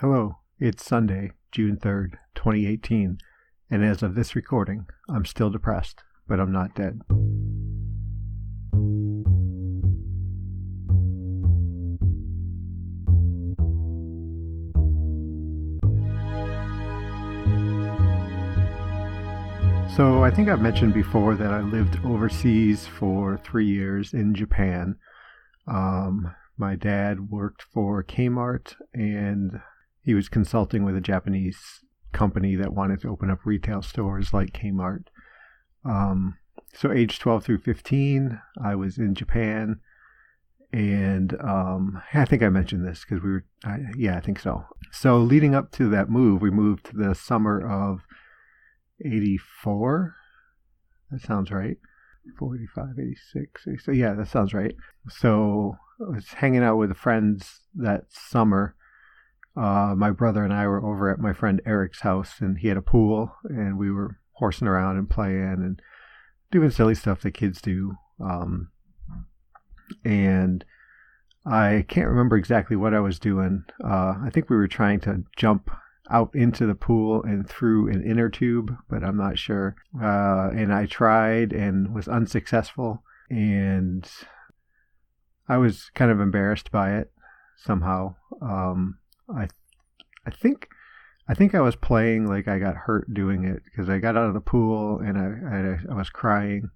Hello, it's Sunday, June 3rd, 2018, and as of this recording, I'm still depressed, but I'm not dead. So I think I've mentioned before that I lived overseas for 3 years in Japan. My dad worked for Kmart, and he was consulting with a Japanese company that wanted to open up retail stores like Kmart. So age 12 through 15, I was in Japan, and I think I mentioned this because I think so. So leading up to that move, we moved the summer of 84. That sounds right. 45, 86. So yeah, that sounds right. So I was hanging out with friends that summer. My brother and I were over at my friend Eric's house, and he had a pool, and we were horsing around and playing and doing silly stuff that kids do. And I can't remember exactly what I was doing. I think we were trying to jump out into the pool and through an inner tube, but I'm not sure. And I tried and was unsuccessful, and I was kind of embarrassed by it somehow. I think I was playing like I got hurt doing it, because I got out of the pool and I was crying,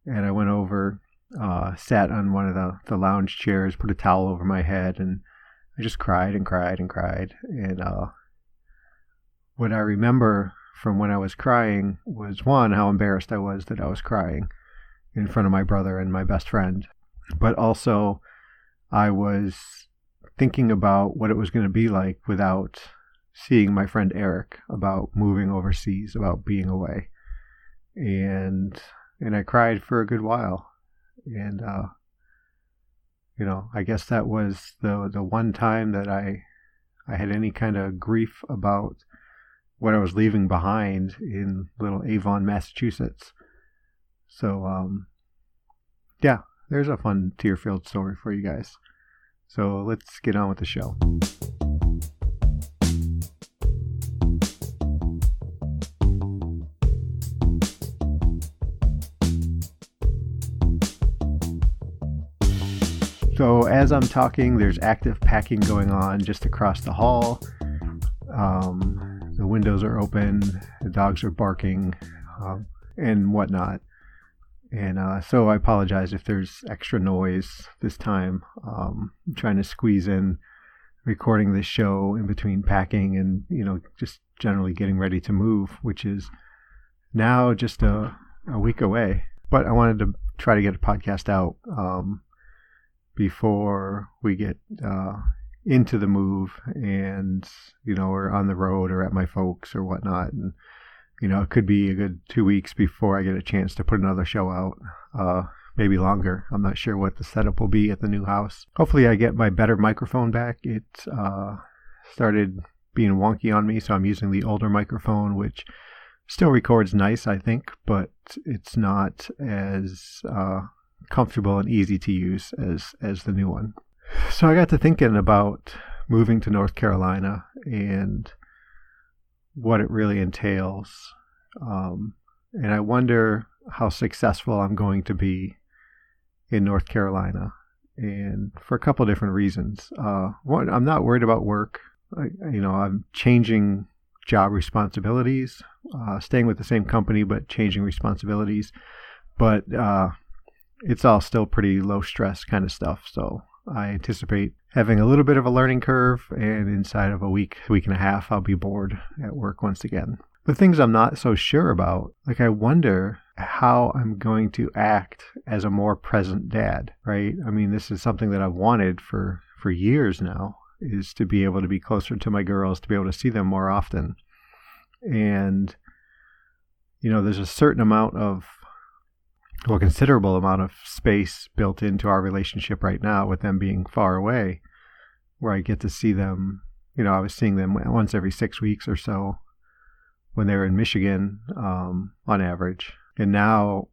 and I went over, sat on one of the lounge chairs, put a towel over my head, and I just cried and cried and cried. And what I remember from when I was crying was, one, how embarrassed I was that I was crying in front of my brother and my best friend, but also I was thinking about what it was going to be like without seeing my friend Eric, about moving overseas, about being away. And I cried for a good while. And, I guess that was the one time that I had any kind of grief about what I was leaving behind in little Avon, Massachusetts. So, yeah, there's a fun tear-filled story for you guys. So let's get on with the show. So as I'm talking, there's active packing going on just across the hall. The windows are open, the dogs are barking, and whatnot. And so I apologize if there's extra noise this time. I'm trying to squeeze in recording this show in between packing and, just generally getting ready to move, which is now just a week away. But I wanted to try to get a podcast out before we get into the move, and we're on the road or at my folks or whatnot, and it could be a good 2 weeks before I get a chance to put another show out, maybe longer. I'm not sure what the setup will be at the new house. Hopefully I get my better microphone back. It started being wonky on me, so I'm using the older microphone, which still records nice, I think, but it's not as comfortable and easy to use as the new one. So I got to thinking about moving to North Carolina and what it really entails. And I wonder how successful I'm going to be in North Carolina, and for a couple of different reasons. One, I'm not worried about work. I'm changing job responsibilities, staying with the same company, but changing responsibilities. But it's all still pretty low stress kind of stuff. So I anticipate having a little bit of a learning curve, and inside of a week and a half, I'll be bored at work once again. The things I'm not so sure about, like I wonder how I'm going to act as a more present dad, right? I mean, this is something that I've wanted for years now, is to be able to be closer to my girls, to be able to see them more often. And, there's a certain amount of, considerable amount of space built into our relationship right now with them being far away, where I get to see them. I was seeing them once every 6 weeks or so when they were in Michigan, on average. And now,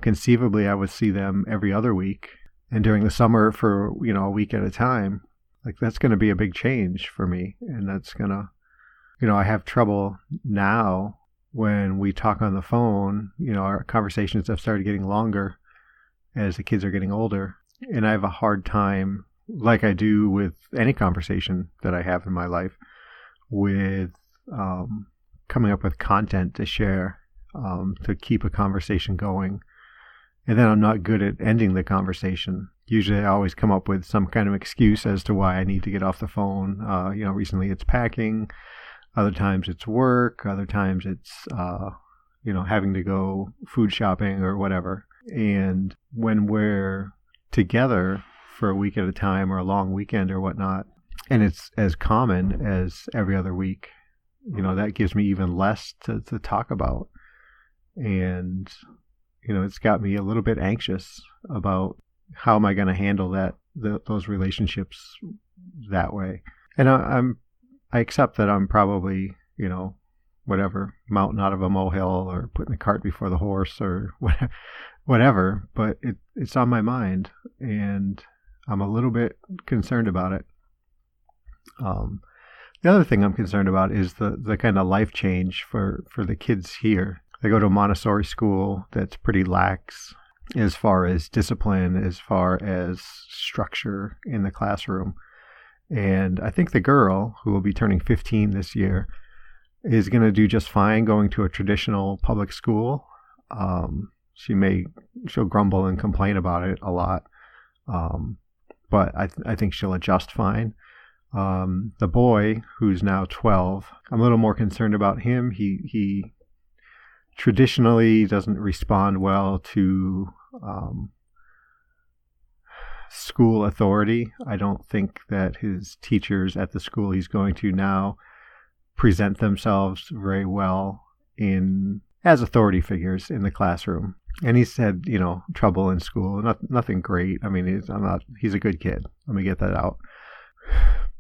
conceivably I would see them every other week. And during the summer for, a week at a time. like that's going to be a big change for me. And that's going to, I have trouble now when we talk on the phone. Our conversations have started getting longer as the kids are getting older. And I have a hard time, like I do with any conversation that I have in my life, with coming up with content to share, to keep a conversation going. And then I'm not good at ending the conversation. Usually I always come up with some kind of excuse as to why I need to get off the phone. Recently it's packing. Other times it's work. Other times it's, having to go food shopping or whatever. And when we're together for a week at a time or a long weekend or whatnot, and it's as common as every other week, that gives me even less to talk about. And, it's got me a little bit anxious about how am I going to handle those relationships that way. And I accept that I'm probably, whatever, mountain out of a molehill or putting the cart before the horse or whatever, but it's on my mind and I'm a little bit concerned about it. The other thing I'm concerned about is the kind of life change for the kids here. They go to a Montessori school that's pretty lax as far as discipline, as far as structure in the classroom. And I think the girl, who will be turning 15 this year, is going to do just fine going to a traditional public school. She'll grumble and complain about it a lot. But I think she'll adjust fine. The boy, who's now 12, I'm a little more concerned about him. He traditionally doesn't respond well to school authority. I don't think that his teachers at the school he's going to now present themselves very well as authority figures in the classroom. And he's had, trouble in school. Nothing great. I mean, he's a good kid. Let me get that out.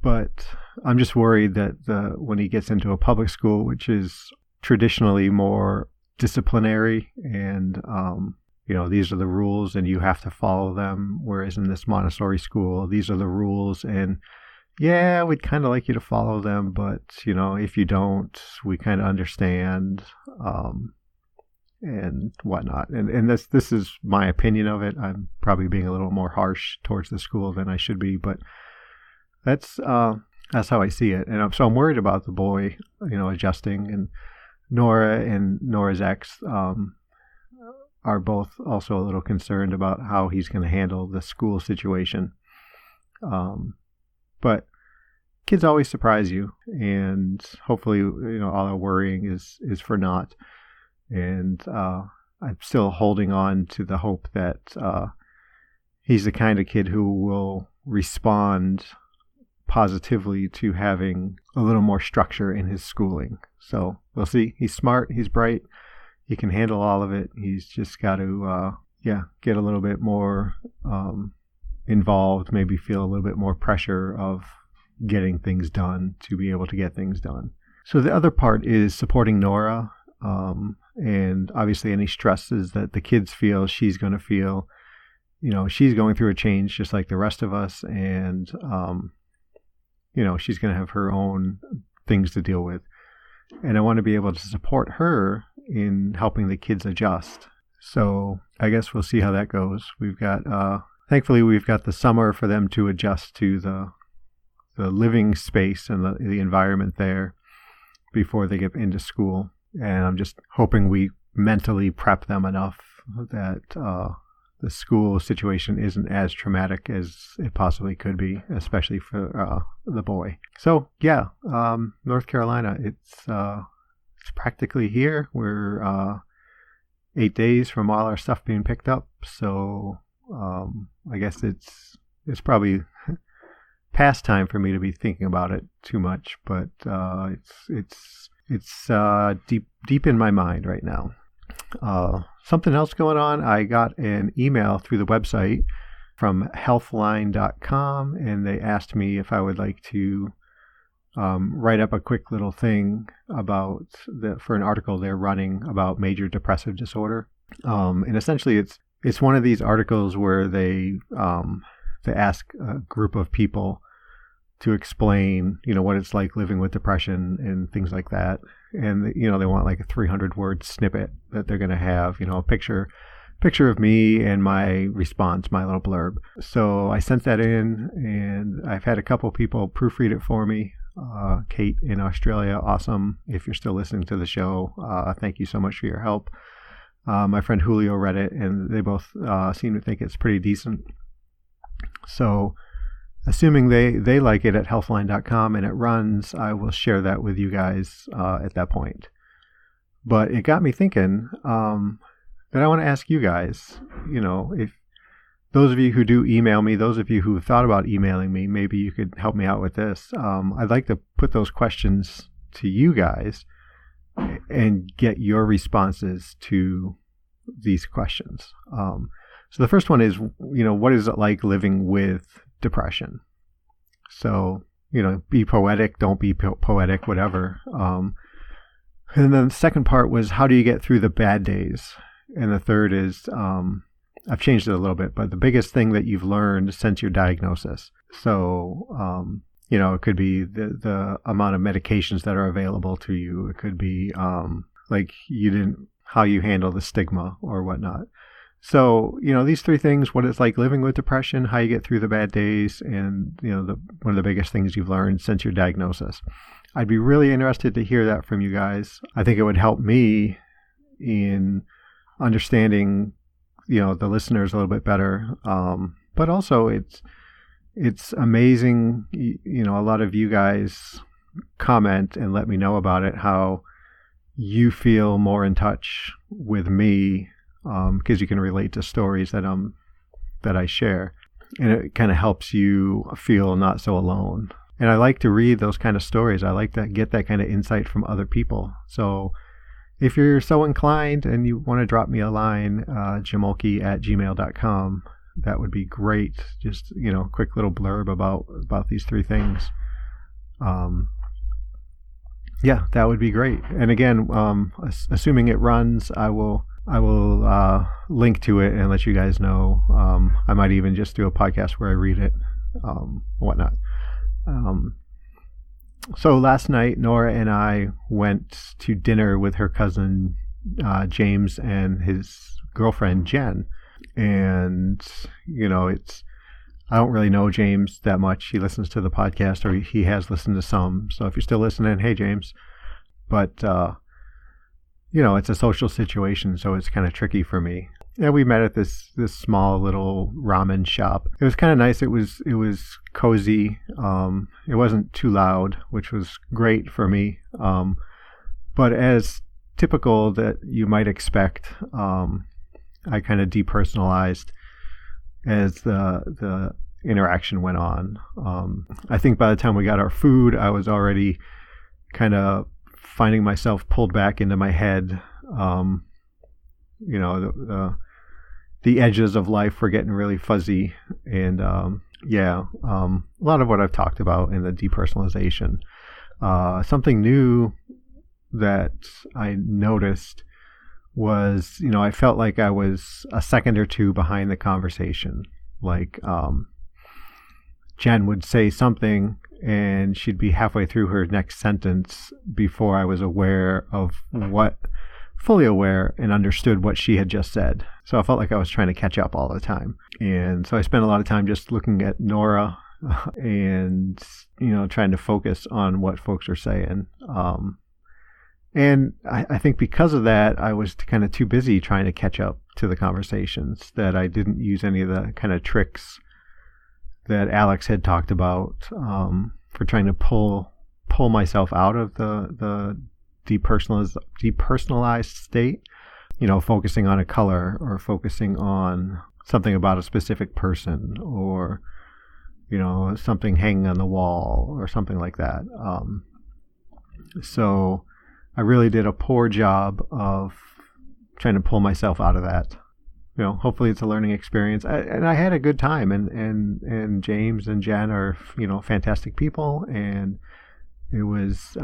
But I'm just worried that when he gets into a public school, which is traditionally more disciplinary and, these are the rules and you have to follow them. Whereas in this Montessori school, these are the rules and yeah, we'd kind of like you to follow them. But, if you don't, we kind of understand, and whatnot. And this is my opinion of it. I'm probably being a little more harsh towards the school than I should be, but that's how I see it. And so I'm worried about the boy, adjusting, and Nora and Nora's ex are both also a little concerned about how he's going to handle the school situation. But kids always surprise you, and hopefully, all our worrying is for naught. And I'm still holding on to the hope that he's the kind of kid who will respond positively to having a little more structure in his schooling. So we'll see. He's smart. He's bright. He can handle all of it. He's just got to, get a little bit more involved, maybe feel a little bit more pressure of getting things done to be able to get things done. So the other part is supporting Nora. And obviously any stresses that the kids feel, she's going to feel. She's going through a change just like the rest of us. And, she's going to have her own things to deal with. And I want to be able to support her in helping the kids adjust. So I guess we'll see how that goes. We've got, thankfully, we've got the summer for them to adjust to the living space and the environment there before they get into school. And I'm just hoping we mentally prep them enough that the school situation isn't as traumatic as it possibly could be, especially for the boy. So yeah, North Carolina, it's practically here. We're 8 days from all our stuff being picked up. So I guess it's probably past time for me to be thinking about it too much, but it's deep in my mind right now. Something else going on, I got an email through the website from healthline.com, and they asked me if I would like to write up a quick little thing for an article they're running about major depressive disorder. And essentially it's one of these articles where they ask a group of people to explain, what it's like living with depression and things like that. And, they want like a 300-word snippet that they're going to have, a picture of me and my response, my little blurb. So I sent that in, and I've had a couple people proofread it for me. Kate in Australia, awesome. If you're still listening to the show, thank you so much for your help. My friend Julio read it, and they both seem to think it's pretty decent. So assuming they like it at healthline.com and it runs, I will share that with you guys at that point. But it got me thinking that I want to ask you guys, if those of you who do email me, those of you who have thought about emailing me, maybe you could help me out with this. I'd like to put those questions to you guys and get your responses to these questions. So the first one is, what is it like living with depression? So, be poetic, don't be poetic, whatever. And then the second part was, how do you get through the bad days? And the third is, I've changed it a little bit, but the biggest thing that you've learned since your diagnosis. So, it could be the amount of medications that are available to you. It could be how you handle the stigma or whatnot. So, these three things, what it's like living with depression, how you get through the bad days, and, one of the biggest things you've learned since your diagnosis. I'd be really interested to hear that from you guys. I think it would help me in understanding, the listeners a little bit better. But also it's amazing, a lot of you guys comment and let me know about it, how you feel more in touch with me, because you can relate to stories that I share, and it kind of helps you feel not so alone. And I like to read those kind of stories. I like to get that kind of insight from other people. So if you're so inclined and you want to drop me a line, jamoalki@gmail.com, that would be great. Just, quick little blurb about these three things. Yeah, that would be great. And again, assuming it runs, I will link to it and let you guys know. I might even just do a podcast where I read it, whatnot. So last night, Nora and I went to dinner with her cousin James and his girlfriend Jen. And, I don't really know James that much. He listens to the podcast, or he has listened to some. So if you're still listening, hey, James. But, it's a social situation, so it's kind of tricky for me. Yeah, we met at this small little ramen shop. It was kind of nice. It was cozy. It wasn't too loud, which was great for me. But as typical that you might expect, I kind of depersonalized as the interaction went on. I think by the time we got our food, I was already kind of finding myself pulled back into my head. The edges of life were getting really fuzzy, and a lot of what I've talked about in the depersonalization. Something new that I noticed was, I felt like I was a second or two behind the conversation. Like, Jen would say something and she'd be halfway through her next sentence before I was fully aware and understood what she had just said. So I felt like I was trying to catch up all the time. And so I spent a lot of time just looking at Nora and, trying to focus on what folks are saying. And I think because of that, I was kind of too busy trying to catch up to the conversations that I didn't use any of the kind of tricks that Alex had talked about for trying to pull myself out of the depersonalized state, focusing on a color or focusing on something about a specific person or, something hanging on the wall or something like that. So I really did a poor job of trying to pull myself out of that. Hopefully it's a learning experience. And I had a good time, and James and Jen are, fantastic people. And it was,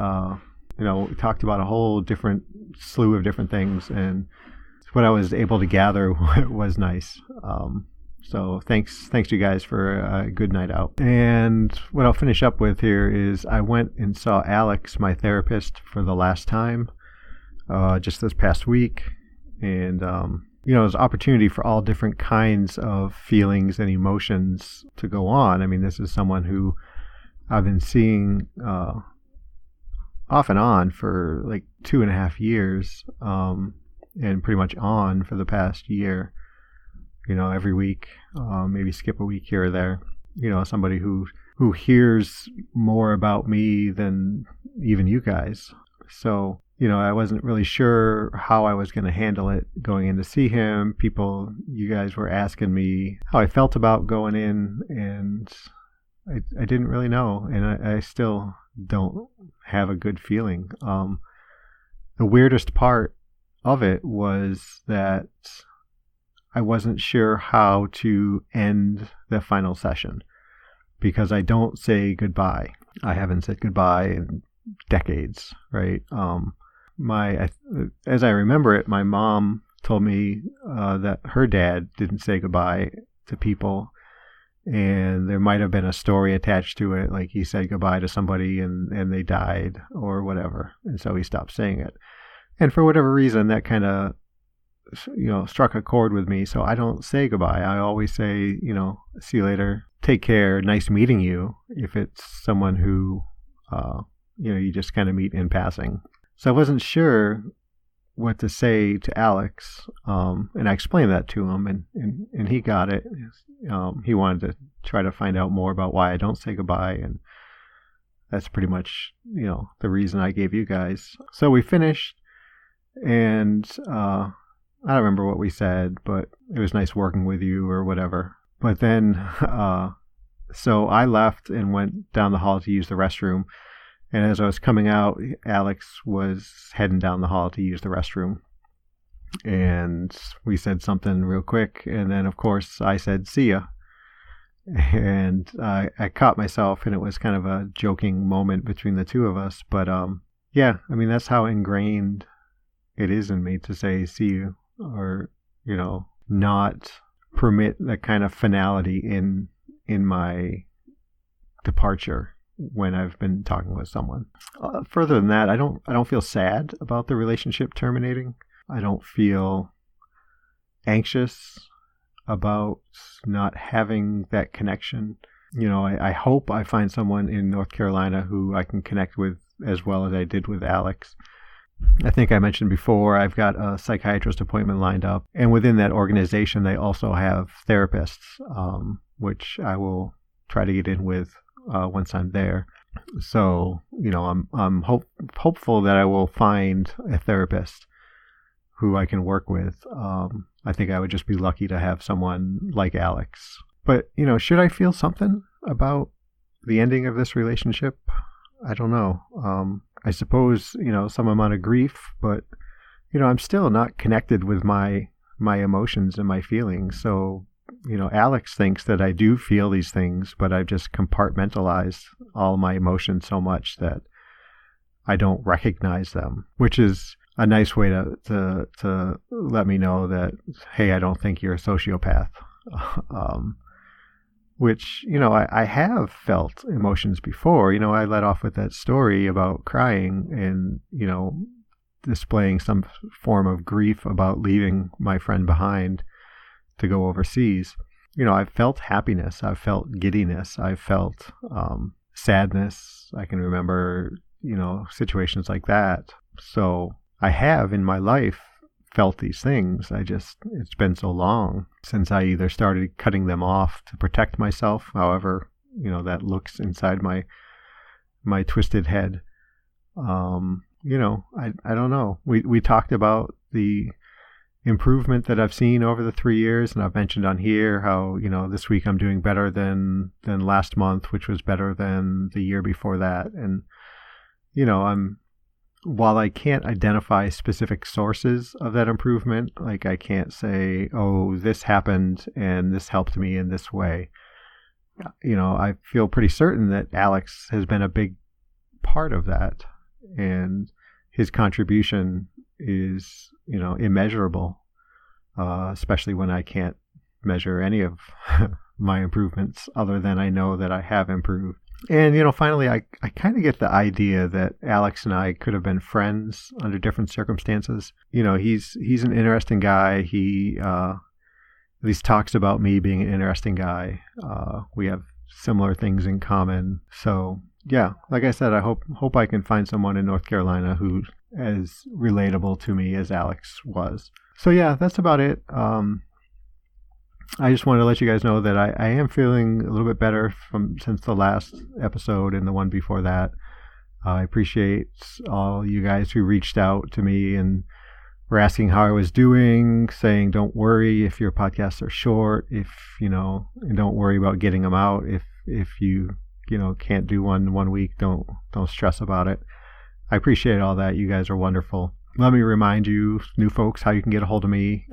we talked about a whole different slew of different things, and what I was able to gather was nice. So thanks you guys for a good night out. And what I'll finish up with here is I went and saw Alex, my therapist, for the last time just this past week. And, there's opportunity for all different kinds of feelings and emotions to go on. I mean, this is someone who I've been seeing off and on for like 2.5 years, and pretty much on for the past year, every week, maybe skip a week here or there, somebody who hears more about me than even you guys. So, I wasn't really sure how I was going to handle it going in to see him. You guys were asking me how I felt about going in, and I didn't really know, and I still don't have a good feeling. The weirdest part of it was that I wasn't sure how to end the final session, because I don't say goodbye. I haven't said goodbye in decades, right? As I remember it, my mom told me that her dad didn't say goodbye to people, and there might have been a story attached to it, like he said goodbye to somebody and they died or whatever, and so he stopped saying it. And for whatever reason, that kind of struck a chord with me. So I don't say goodbye. I always say, see you later, take care, nice meeting you, if it's someone who you just kind of meet in passing. So I wasn't sure what to say to Alex, and I explained that to him, and he got it. He wanted to try to find out more about why I don't say goodbye, and that's pretty much, the reason I gave you guys. So we finished, and I don't remember what we said, but it was nice working with you or whatever. But then, so I left and went down the hall to use the restroom. And as I was coming out, Alex was heading down the hall to use the restroom. And we said something real quick. And then, of course, I said, see ya. And I caught myself, and it was kind of a joking moment between the two of us. But yeah, I mean, that's how ingrained it is in me to say see you, or, not permit that kind of finality in my departure when I've been talking with someone. Further than that, I don't feel sad about the relationship terminating. I don't feel anxious about not having that connection. I hope I find someone in North Carolina who I can connect with as well as I did with Alex. I think I mentioned before, I've got a psychiatrist appointment lined up, and within that organization, they also have therapists, which I will try to get in with once I'm there. So, I'm hopeful that I will find a therapist who I can work with. I think I would just be lucky to have someone like Alex. But, should I feel something about the ending of this relationship? I don't know. I suppose, some amount of grief, but, I'm still not connected with my emotions and my feelings. So, Alex thinks that I do feel these things, but I've just compartmentalized all my emotions so much that I don't recognize them, which is a nice way to let me know that, hey, I don't think you're a sociopath. Which, I have felt emotions before. I let off with that story about crying and, displaying some form of grief about leaving my friend behind to go overseas. I've felt happiness. I've felt giddiness. I've felt sadness. I can remember, situations like that. So I have in my life felt these things. It's been so long since I either started cutting them off to protect myself, however, that looks inside my twisted head. I don't know. We talked about the improvement that I've seen over the 3 years, and I've mentioned on here how, this week I'm doing better than last month, which was better than the year before that. And, while I can't identify specific sources of that improvement, like I can't say, oh, this happened and this helped me in this way. I feel pretty certain that Alex has been a big part of that, and his contribution is, immeasurable, especially when I can't measure any of my improvements other than I know that I have improved. And, finally, I kind of get the idea that Alex and I could have been friends under different circumstances. He's an interesting guy. He at least talks about me being an interesting guy. We have similar things in common. So, yeah, like I said, I hope I can find someone in North Carolina who's as relatable to me as Alex was. So, yeah, that's about it. I just wanted to let you guys know that I am feeling a little bit better since the last episode and the one before that. I appreciate all you guys who reached out to me and were asking how I was doing, saying don't worry if your podcasts are short, and don't worry about getting them out. If you can't do one week, don't stress about it. I appreciate all that. You guys are wonderful. Let me remind you, new folks, how you can get a hold of me.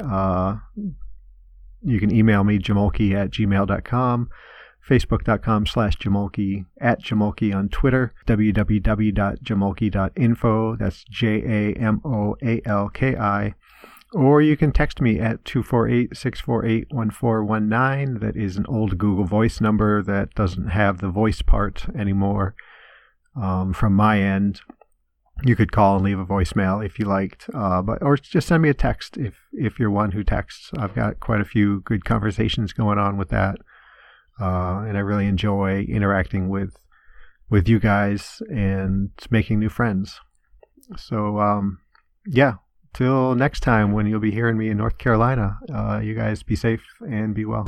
You can email me, jamoalki@gmail.com, facebook.com/jamoalki, @jamoalki on Twitter, www.jamoalki.info, that's JAMOALKI, or you can text me at 248-648-1419. That is an old Google Voice number that doesn't have the voice part anymore from my end. You could call and leave a voicemail if you liked, or just send me a text if you're one who texts. I've got quite a few good conversations going on with that, and I really enjoy interacting with you guys and making new friends. So, yeah, till next time when you'll be hearing me in North Carolina, you guys be safe and be well.